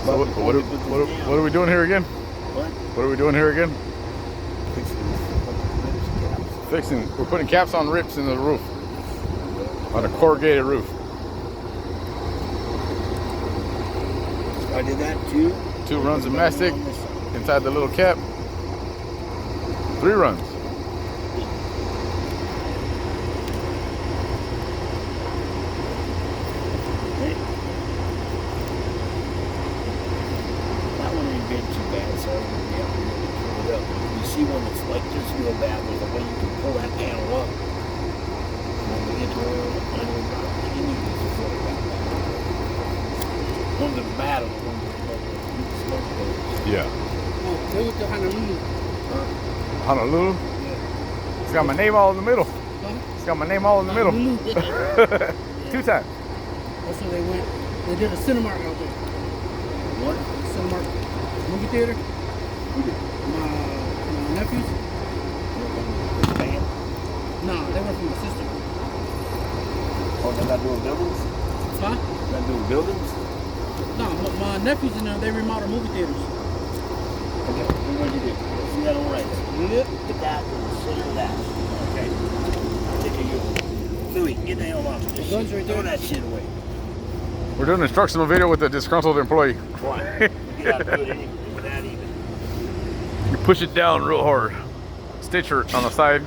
So what are we doing here again? What are we doing here again? We're putting caps on rips in the roof. On a corrugated roof. I did that too. 2 runs of mastic inside the little cap. 3 runs. That one ain't been too bad, so I'm gonna be able to pull it up. You see one that's like this real bad, there's a way you can pull that panel up. When we get to one's a battle, one's a Yeah. Oh, they went to Honolulu. Honolulu? Yeah. It's got my name all in the middle. Huh? It's got my name all in the middle. 2 times. Also, they went. They did a Cinemark out there. What? Cinemark movie theater. Who did? My nephews. Band? No, they went from my sister. Oh, they're not doing buildings? Huh? They're not doing buildings? No, my nephews in there. They remodel movie theaters. Okay, what did you do? See that on right there? Yep. Get that in the center of that. Okay. Take a you. Louis, get the hell off. The gun's right there. Throw that shit away. We're doing an instructional video with a disgruntled employee. Why? You gotta do it anyway with that even. You push it down real hard. Stitcher on the side.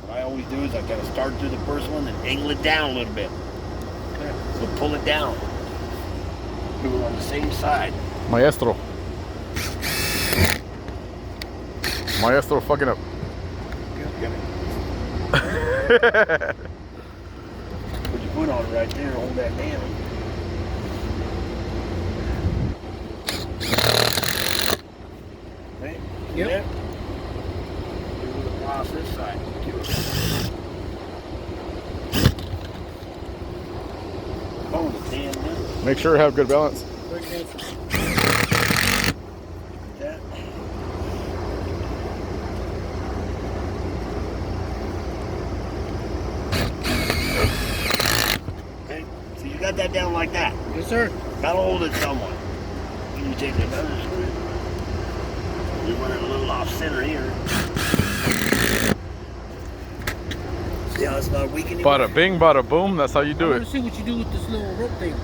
What I always do is I gotta start through the first one and angle it down a little bit. So pull it down. Do it on the same side. Maestro. Maestro fucking up. Get it. Put your foot on it right there, hold that down. Right? Yep. Yeah. Do it across this side. Oh, the damn thing. Make sure you have good balance. Great answer. That. Okay, so you got that down like that. Yes, sir. Gotta hold it somewhat. Then you take another screw. You run it a little off center here. See how it's not weak anymore? Bada bing, bada boom. That's how you do I it. want to see what you do with this little rope thing.